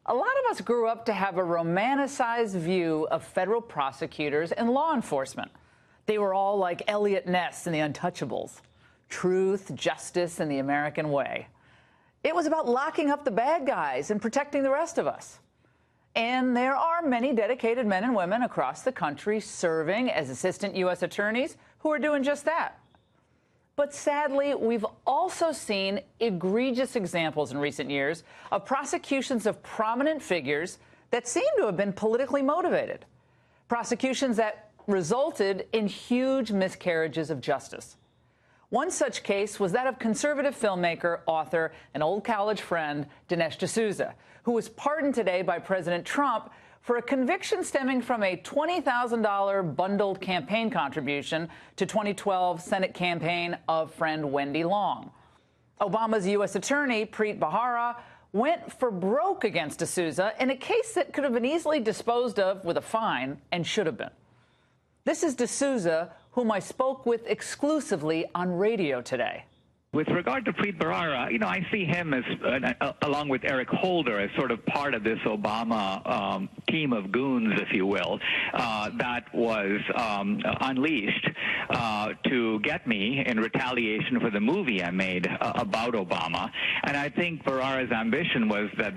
A lot of us grew up to have a romanticized view of federal prosecutors and law enforcement. They were all like Eliot Ness in The Untouchables. Truth, justice, and the American way. It was about locking up the bad guys and protecting the rest of us. And there are many dedicated men and women across the country serving as assistant U.S. attorneys who are doing just that. But sadly, we've also seen egregious examples in recent years of prosecutions of prominent figures that seem to have been politically motivated. Prosecutions that resulted in huge miscarriages of justice. One such case was that of conservative filmmaker, author, and old college friend Dinesh D'Souza, who was pardoned today by President Trump for a conviction stemming from a $20,000 bundled campaign contribution to 2012 Senate campaign of friend Wendy Long. Obama's U.S. attorney, Preet Bharara, went for broke against D'Souza in a case that could have been easily disposed of with a fine and should have been. This is D'Souza, whom I spoke with exclusively on radio today. With regard to Preet Bharara, I see him as, along with Eric Holder, as sort of part of this Obama team of goons, if you will, that was unleashed to get me in retaliation for the movie I made about Obama. And I think Bharara's ambition was that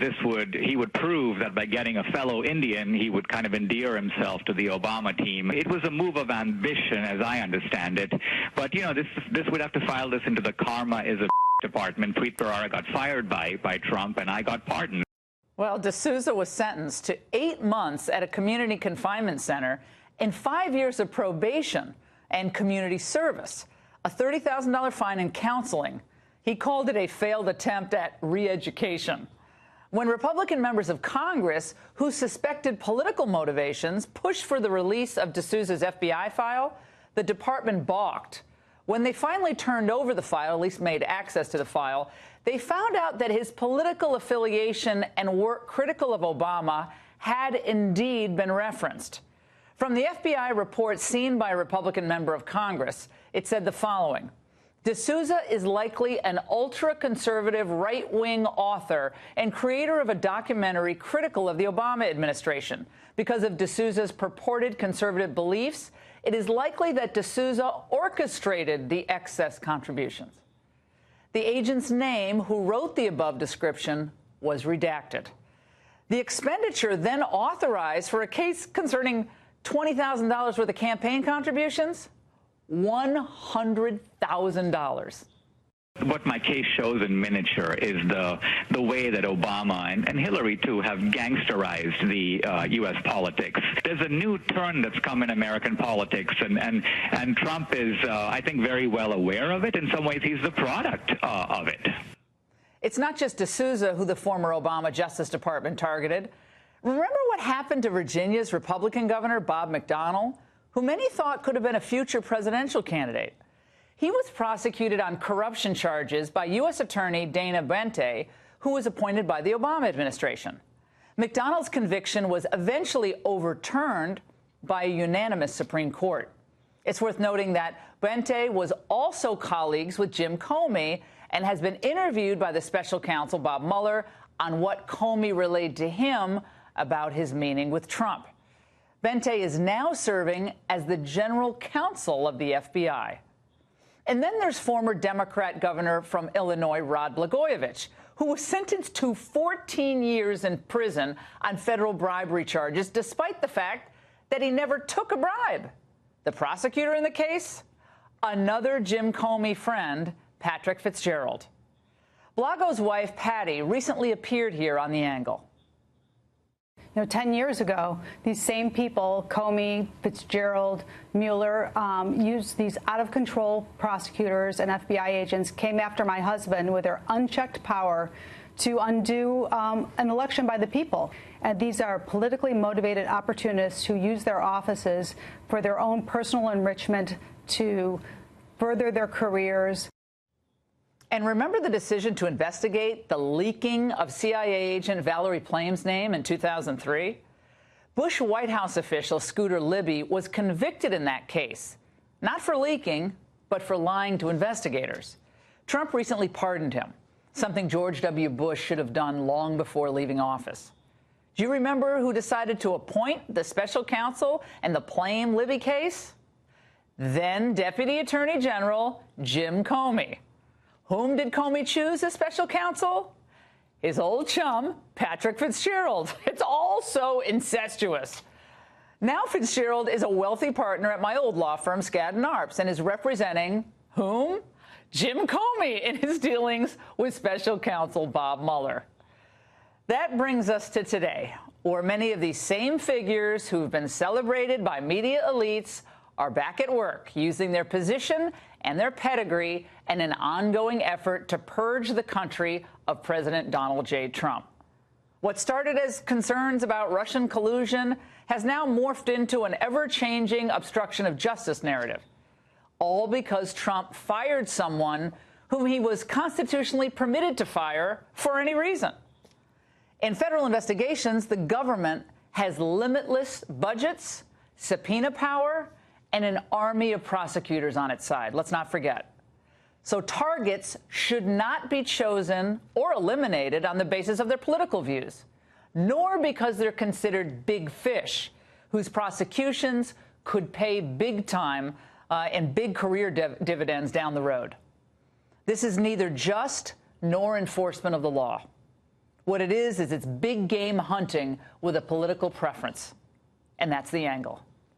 he would prove that by getting a fellow Indian, he would kind of endear himself to the Obama team. It was a move of ambition, as I understand it. But, this would have to file this into the Karma is a department. Preet Bharara got fired by Trump, and I got pardoned. Well, D'Souza was sentenced to 8 months at a community confinement center and 5 years of probation and community service, a $30,000 fine and counseling. He called it a failed attempt at re-education. When Republican members of Congress who suspected political motivations pushed for the release of D'Souza's FBI file, the department balked. When they finally turned over the file, at least made access to the file, they found out that his political affiliation and work critical of Obama had indeed been referenced. From the FBI report seen by a Republican member of Congress, it said the following: D'Souza is likely an ultra-conservative right-wing author and creator of a documentary critical of the Obama administration. Because of D'Souza's purported conservative beliefs, it is likely that D'Souza orchestrated the excess contributions. The agent's name, who wrote the above description, was redacted. The expenditure then authorized for a case concerning $20,000 worth of campaign contributions, $100,000. What my case shows in miniature is the way that Obama and Hillary, too, have gangsterized the U.S. politics. There's a new turn that's come in American politics, and Trump is, I think, very well aware of it. In some ways, he's the product of it. It's not just D'Souza who the former Obama Justice Department targeted. Remember what happened to Virginia's Republican governor, Bob McDonnell, who many thought could have been a future presidential candidate? He was prosecuted on corruption charges by U.S. Attorney Dana Bente, who was appointed by the Obama administration. McDonnell's conviction was eventually overturned by a unanimous Supreme Court. It's worth noting that Bente was also colleagues with Jim Comey and has been interviewed by the special counsel Bob Mueller on what Comey relayed to him about his meeting with Trump. Bente is now serving as the general counsel of the FBI. And then there's former Democrat governor from Illinois, Rod Blagojevich, who was sentenced to 14 years in prison on federal bribery charges, despite the fact that he never took a bribe. The prosecutor in the case? Another Jim Comey friend, Patrick Fitzgerald. Blago's wife, Patty, recently appeared here on The Angle. 10 years ago, these same people, Comey, Fitzgerald, Mueller, used these out-of-control prosecutors and FBI agents, came after my husband with their unchecked power to undo an election by the people. And these are politically motivated opportunists who use their offices for their own personal enrichment to further their careers. And remember the decision to investigate the leaking of CIA agent Valerie Plame's name in 2003? Bush White House official Scooter Libby was convicted in that case, not for leaking, but for lying to investigators. Trump recently pardoned him, something George W. Bush should have done long before leaving office. Do you remember who decided to appoint the special counsel in the Plame-Libby case? Then Deputy Attorney General Jim Comey. Whom did Comey choose as special counsel? His old chum, Patrick Fitzgerald. It's all so incestuous. Now Fitzgerald is a wealthy partner at my old law firm, Skadden Arps, and is representing whom? Jim Comey in his dealings with special counsel Bob Mueller. That brings us to today, where many of these same figures who've been celebrated by media elites are back at work, using their position and their pedigree in an ongoing effort to purge the country of President Donald J. Trump. What started as concerns about Russian collusion has now morphed into an ever-changing obstruction of justice narrative, all because Trump fired someone whom he was constitutionally permitted to fire for any reason. In federal investigations, the government has limitless budgets, subpoena power, and an army of prosecutors on its side. Let's not forget. So targets should not be chosen or eliminated on the basis of their political views, nor because they're considered big fish, whose prosecutions could pay big time and big career dividends down the road. This is neither just nor enforcement of the law. What it is it's big game hunting with a political preference. And that's the angle.